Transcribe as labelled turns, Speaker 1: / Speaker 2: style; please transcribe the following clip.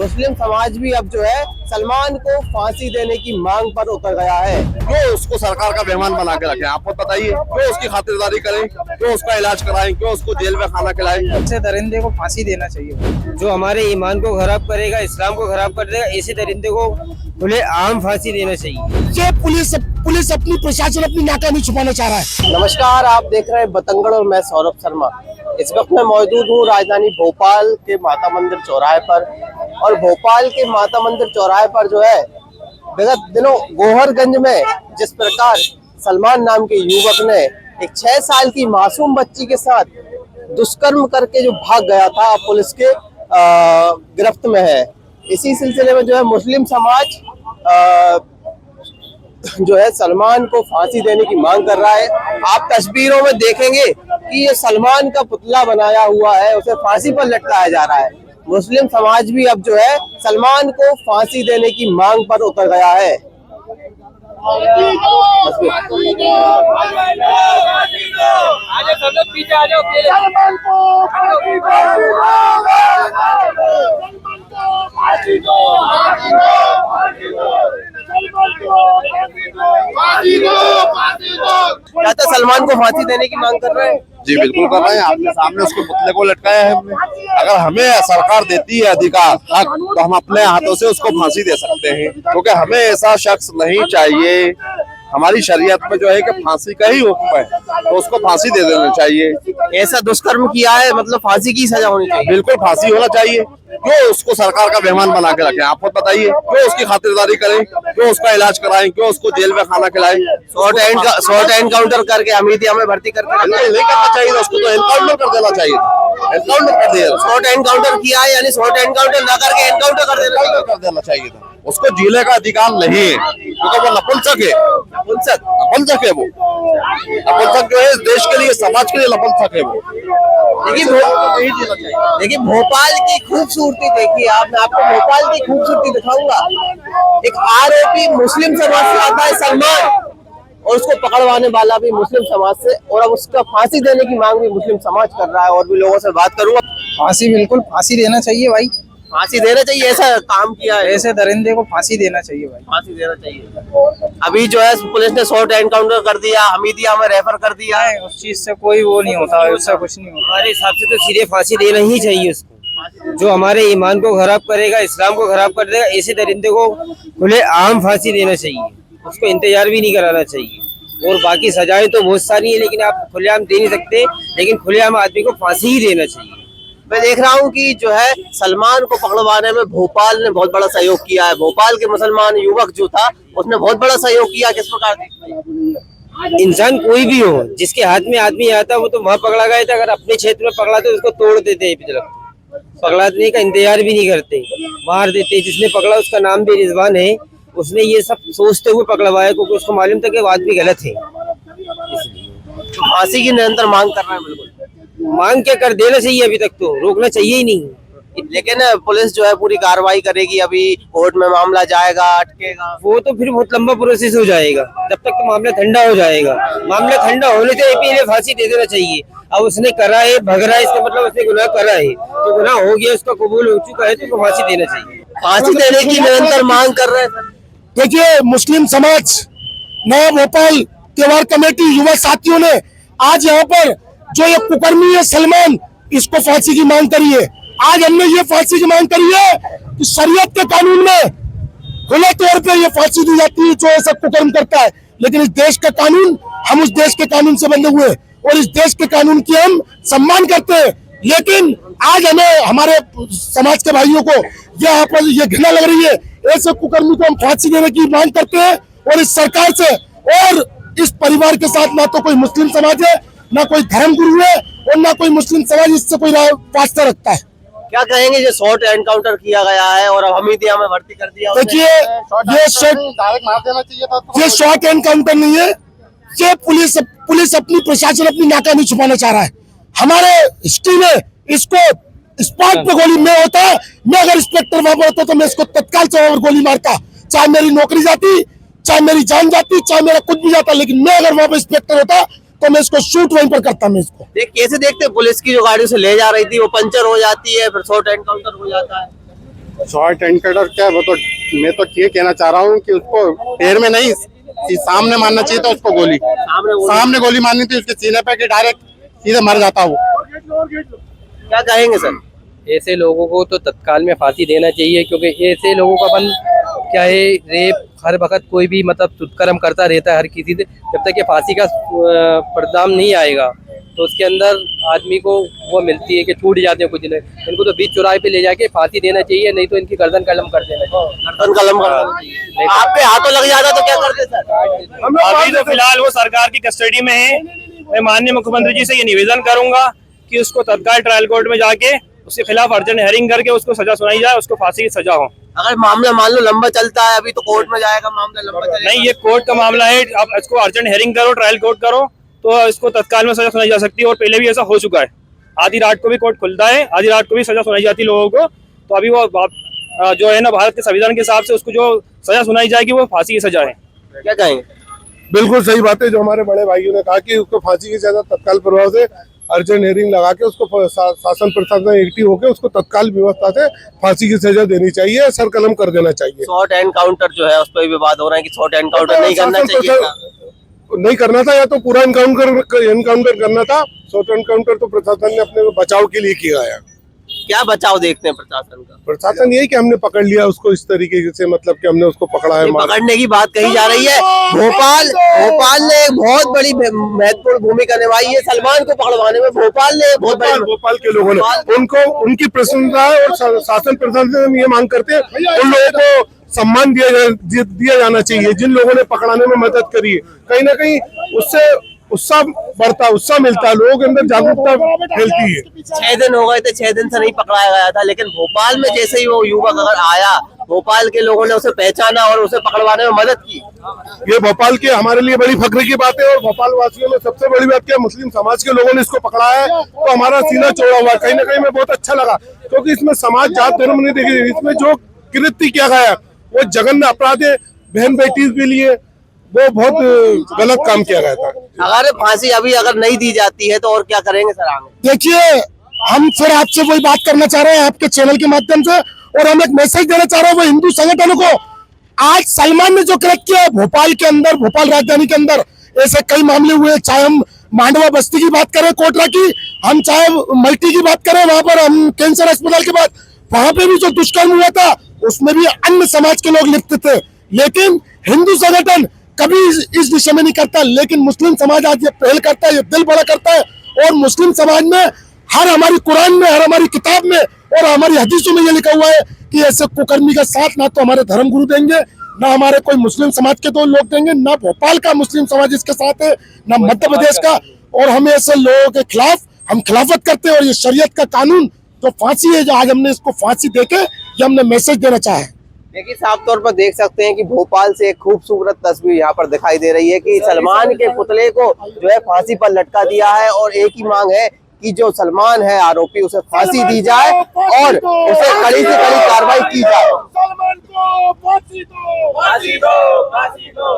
Speaker 1: मुस्लिम समाज भी अब जो है सलमान को फांसी देने की मांग पर उतर गया है।
Speaker 2: क्यों उसको सरकार का मेहमान बना के रखें? आप बताइए, क्यों उसकी खातिरदारी करें, क्यों उसका इलाज कराएं, क्यों उसको जेल में खाना खिलाएं?
Speaker 3: ऐसे दरिंदे को फांसी देना चाहिए।
Speaker 1: जो हमारे ईमान को खराब करेगा, इस्लाम को खराब कर देगा, ऐसे दरिंदे को खुले आम फांसी देना चाहिए।
Speaker 4: ये पुलिस अपनी प्रशासन अपनी नाकामी छुपाना चाह रहा है।
Speaker 1: नमस्कार, आप देख रहे हैं बतंगड़ और मैं सौरभ शर्मा। इस वक्त मैं मौजूद हूँ राजधानी भोपाल के माता मंदिर चौराहे पर। और भोपाल के माता मंदिर चौराहे पर जो है विगत दिनों गोहरगंज में जिस प्रकार सलमान नाम के युवक ने एक 6 साल की मासूम बच्ची के साथ दुष्कर्म करके जो भाग गया था, पुलिस के गिरफ्त में है। इसी सिलसिले में जो है मुस्लिम समाज जो है सलमान को फांसी देने की मांग कर रहा है। आप तस्वीरों में देखेंगे कि ये सलमान का पुतला बनाया हुआ है, उसे फांसी पर लटकाया जा रहा है। मुस्लिम समाज भी अब जो है सलमान को फांसी देने की मांग पर उतर गया है। क्या तो सलमान को फांसी देने की मांग कर रहे हैं?
Speaker 2: जी बिल्कुल कर रहे हैं। आपके सामने उसके पुतले को लटकाया है हमने। अगर हमें सरकार देती है अधिकार, हक, तो हम अपने हाथों से उसको फांसी दे सकते हैं, क्योंकि हमें ऐसा शख्स नहीं चाहिए। हमारी शरीयत में जो है कि फांसी का ही हुक्म है, तो उसको फांसी दे देना चाहिए।
Speaker 1: ऐसा दुष्कर्म किया है, मतलब फांसी की सजा होनी चाहिए।
Speaker 2: बिल्कुल फांसी होना चाहिए। क्यों उसको सरकार का मेहमान बना के रखें? आप बताइए, क्यों उसकी खातिरदारी करें, क्यों उसका इलाज कराएं, क्यों उसको जेल में खाना खिलाएं?
Speaker 1: शॉर्ट एनकाउंटर करके हमीदिया में भर्ती करके
Speaker 2: नहीं करना चाहिए, उसको तो एनकाउंटर कर देना चाहिए। एनकाउंटर कर दिया,
Speaker 1: शॉर्ट एनकाउंटर किया है, यानी शॉर्ट एनकाउंटर ना करके एनकाउंटर कर देना
Speaker 2: चाहिए था। उसको जीने का अधिकार नहीं है, क्योंकि वो नपुंसक है। नपुंसक है वो। नपुंसक जो है देश के लिए, समाज के लिए नपुंसक है वो।
Speaker 1: देखिए भोपाल की खूबसूरती देखिए आप। मैं आपको भोपाल की खूबसूरती दिखाऊंगा। एक आरोपी मुस्लिम समाज से आता है सलमान, और उसको पकड़वाने वाला भी मुस्लिम समाज से, और अब उसका फांसी देने की मांग भी मुस्लिम समाज कर रहा है। और भी लोगों से बात करूंगा।
Speaker 3: फांसी, बिल्कुल फांसी देना चाहिए भाई।
Speaker 1: फांसी देना चाहिए, ऐसा काम किया है,
Speaker 3: ऐसे दरिंदे को फांसी देना चाहिए भाई।
Speaker 1: फांसी देना चाहिए। अभी जो है पुलिस ने शॉर्ट एनकाउंटर कर दिया, हमीदिया में रेफर कर दिया है।
Speaker 3: उस चीज से कोई वो नहीं होता, उससे कुछ नहीं होता।
Speaker 1: हमारे हिसाब से तो सीधे फांसी देना ही चाहिए उसको। जो हमारे ईमान को खराब करेगा, इस्लाम को खराब कर देगा, ऐसे दरिंदे को खुले आम फांसी देना चाहिए। उसको इंतजार भी नहीं कराना चाहिए। और बाकी सजाएं तो बहुत सारी है, लेकिन आप खुलेआम दे नहीं सकते, लेकिन खुलेआम आदमी को फांसी ही देना चाहिए। मैं देख रहा हूँ कि जो है सलमान को पकड़वाने में भोपाल ने बहुत बड़ा सहयोग किया है। भोपाल के मुसलमान युवक जो था, उसने बहुत बड़ा सहयोग किया। किस प्रकार? इंसान कोई भी हो, जिसके हाथ में आदमी आता है, वो तो वहाँ पकड़ा गया था। अगर अपने क्षेत्र में पकड़ा तो उसको तोड़ देते हैं, पकड़ाने का इंतजार भी नहीं करते, मार देते। जिसने पकड़ा उसका नाम भी रिजवान है। उसने ये सब सोचते हुए पकड़वाया, क्योंकि उसको मालूम था कि वो आदमी गलत है। फांसी की निरंतर मांग कर रहे हैं। बिल्कुल मांग क्या कर देना चाहिए, अभी तक तो रोकना चाहिए ही नहीं। लेकिन पुलिस जो है पूरी कार्रवाई करेगी। अभी कोर्ट में मामला जाएगा, अटकेगा, वो तो फिर बहुत लंबा प्रोसेस हो जाएगा। जब तक तो मामला ठंडा हो जाएगा। मामला ठंडा होने से पहले फांसी दे देना चाहिए। अब उसने करा है, भग रहा है, इसका मतलब उसने गुनाह करा है, तो गुनाह हो गया, उसका कबूल हो चुका है, तो उसको फांसी देना चाहिए। फांसी देने की निरंतर मांग कर रहे हैं।
Speaker 4: देखिए, मुस्लिम समाज, नया भोपाल त्योहार कमेटी, युवा साथियों ने आज यहाँ पर जो ये कुकर्मी है सलमान, इसको फांसी की मांग करी है। आज हमने ये फांसी की मांग करी है कि शरीयत के कानून में खुले तौर पे ये फांसी दी जाती है जो ऐसा कुकर्म करता है। लेकिन इस देश का कानून, हम उस देश के कानून से बंधे हुए और इस देश के कानून की हम सम्मान करते हैं। लेकिन आज हमें, हमारे समाज के भाइयों को यहाँ पर ये घृणा लग रही है। ऐसे कुकर्मी को हम फांसी देने की मांग करते हैं। और इस सरकार से और इस परिवार के साथ ना तो कोई मुस्लिम समाज है, ना कोई धर्म गुरु है, और ना कोई मुस्लिम समाज इससे कोई वास्ता रखता है।
Speaker 1: क्या कहेंगे, जो शॉर्ट एनकाउंटर किया गया है और अब हमीदिया में भर्ती कर दिया?
Speaker 4: देखिए, ये शॉर्ट एनकाउंटर नहीं है। ये पुलिस अपनी प्रशासन अपनी नाकामी छुपाना चाह रहा है। हमारे हिस्ट्री में इसको स्पॉट पे गोली में होता, मैं अगर इंस्पेक्टर वहां पर होता तो मैं इसको तत्काल से गोली मारता, चाहे मेरी नौकरी जाती, चाहे मेरी जान जाती, चाहे मेरा कुछ भी जाता। लेकिन मैं अगर वहां पर इंस्पेक्टर होता तो मैं इसको शूट वहीं पर करता। मैं इसको
Speaker 1: कैसे देखते, पुलिस की जो गाड़ी से ले जा रही थी वो पंचर हो जाती है, फिर शॉर्ट एनकाउंटर हो जाता है।
Speaker 5: शॉर्ट एनकाउंटर क्या, वो तो मैं तो ये कहना चाह रहा हूँ कि उसको पैर में नहीं, सामने मारना चाहिए था उसको गोली, सामने गोली मारनी थी उसके सीने पे कि डायरेक्ट सीधे मर जाता वो।
Speaker 1: क्या कहेंगे सर?
Speaker 6: ऐसे लोगों को तो तत्काल में फांसी देना चाहिए, क्योंकि ऐसे लोगों का अपन क्या है, रेप हर वक्त कोई भी मतलब दुष्कर्म करता रहता है हर किसी से, जब तक ये फांसी का परिणाम नहीं आएगा तो उसके अंदर आदमी को वो मिलती है कि छूट जाते हैं कुछ लोग। इनको तो बीच चौराहे पे ले जाके फांसी देना चाहिए, नहीं तो इनकी गर्दन कलम कर देना चाहिए।
Speaker 1: गर्दन कलम कर देना चाहिए। आपके हाथों लग जाता तो क्या करते सर?
Speaker 7: अभी तो फिलहाल वो सरकार की कस्टडी में है। मैं माननीय मुख्यमंत्री जी से ये निवेदन करूंगा कि उसको तत्काल ट्रायल कोर्ट में जाके उसके खिलाफ अर्जेंट हेयरिंग करके उसको सजा सुनाई जाए, उसको फांसी की सजा हो।
Speaker 1: अगर मामला मान लो लंबा चलता है, अभी तो कोर्ट में जाएगा, मामला लंबा चलेगा।
Speaker 7: नहीं, ये कोर्ट का मामला है, आप इसको अर्जेंट हेयरिंग करो, ट्रायल कोर्ट करो तो इसको तत्काल में सजा सुनाई जा सकती है। और पहले भी ऐसा हो चुका है, आधी रात को भी कोर्ट खुलता है, आधी रात को भी सजा सुनाई जाती है लोगों को। तो अभी वो जो है ना, भारत के संविधान के हिसाब से उसको जो सजा सुनाई जाएगी वो फांसी की सजा है।
Speaker 1: क्या कहेंगे?
Speaker 4: बिल्कुल सही बात है जो हमारे बड़े भाइयों ने कहा कि उसको फांसी की सजा तत्काल प्रभाव से अर्जेंट हेयरिंग लगा के उसको शासन प्रशासन एक्टिव होकर उसको तत्काल व्यवस्था से फांसी की सजा देनी चाहिए, सर कलम कर देना चाहिए।
Speaker 1: शॉर्ट एनकाउंटर जो है उस पर विवाद हो रहा है कि शॉर्ट एनकाउंटर नहीं करना चाहिए था।
Speaker 4: नहीं करना था, या तो पूरा एनकाउंटर करना था। शॉर्ट एनकाउंटर तो प्रशासन ने अपने बचाव के लिए किया है।
Speaker 1: क्या बचाव देखते हैं प्रशासन का?
Speaker 4: प्रशासन यही कि हमने पकड़ लिया उसको इस तरीके से, मतलब कि हमने उसको पकड़ा है।
Speaker 1: पकड़ने की बात कही जा रही है। भोपाल ने एक बहुत बड़ी महत्वपूर्ण भूमिका निभाई है सलमान को पकड़वाने में। भोपाल ने बहुत बड़ी,
Speaker 4: भोपाल के लोगों ने उनको उनकी प्रसन्नता है और शासन प्रशासन ये मांग करते हैं उन लोगों को सम्मान दिया जाना चाहिए जिन लोगों ने पकड़ाने में मदद करी है। कहीं ना कहीं उससे उत्साह बढ़ता, उत्साह मिलता है, लोगों के अंदर जागरूकता फैलती है।
Speaker 1: 6 दिन हो गए थे, 6 दिन से नहीं पकड़ाया गया था, लेकिन भोपाल में जैसे ही वो युवक अगर आया, भोपाल के लोगों ने उसे पहचाना और उसे पकड़वाने में मदद की।
Speaker 4: ये भोपाल के हमारे लिए बड़ी फख्र की बात है। और भोपाल वासियों में सबसे बड़ी बात क्या, मुस्लिम समाज के लोगों ने इसको पकड़ाया है तो हमारा सीना चौड़ा हुआ। कहीं ना कहीं में बहुत अच्छा लगा, क्योंकि इसमें समाज जात धर्म नहीं देखी। इसमें जो कृत्य किया गया वो जघन्य अपराध है, बहन बेटी के लिए वो बहुत गलत काम किया गया था।
Speaker 1: अगर फांसी अभी अगर नहीं दी जाती है तो और क्या करेंगे सर आगे?
Speaker 4: देखिए, हम फिर आपसे वही बात करना चाह रहे हैं आपके चैनल के माध्यम से, और हम एक मैसेज देना चाह रहे हैं वो हिंदू संगठनों को। आज सलमान ने जो कृत्य किया भोपाल के अंदर, भोपाल राजधानी के अंदर ऐसे कई मामले हुए, चाहे हम मांडवा बस्ती की बात करें, कोटरा की, हम चाहे मल्टी की बात करें, वहां पर हम कैंसर अस्पताल के बाद वहां पे भी जो दुष्कर्म हुआ था उसमें भी अन्य समाज के लोग लिप्त थे। लेकिन हिंदू संगठन कभी इस दिशा में नहीं करता, लेकिन मुस्लिम समाज आज ये पहल करता है, ये दिल बड़ा करता है। और मुस्लिम समाज में हर हमारी कुरान में, हर हमारी किताब में और हमारी हदीसों में ये लिखा हुआ है कि ऐसे कुकर्मी का साथ ना तो हमारे धर्म गुरु देंगे, ना हमारे कोई मुस्लिम समाज के तो लोग देंगे, ना भोपाल का मुस्लिम समाज इसके साथ है, ना मध्य प्रदेश का। और हम ऐसे लोगों के खिलाफ हम खिलाफत करते हैं। और ये शरीयत का कानून जो फांसी है, जो आज हमने इसको फांसी देके ये हमने मैसेज देना चाहा है।
Speaker 1: देखिए, साफ तौर पर देख सकते हैं कि भोपाल से एक खूबसूरत तस्वीर यहाँ पर दिखाई दे रही है कि सलमान के पुतले को जो है फांसी पर लटका दिया है। और एक ही मांग है कि जो सलमान है आरोपी, उसे फांसी दी जाए और उसे कड़ी से कड़ी कार्रवाई की जाए।
Speaker 4: सलमान को फांसी दो, फांसी दो, फांसी दो।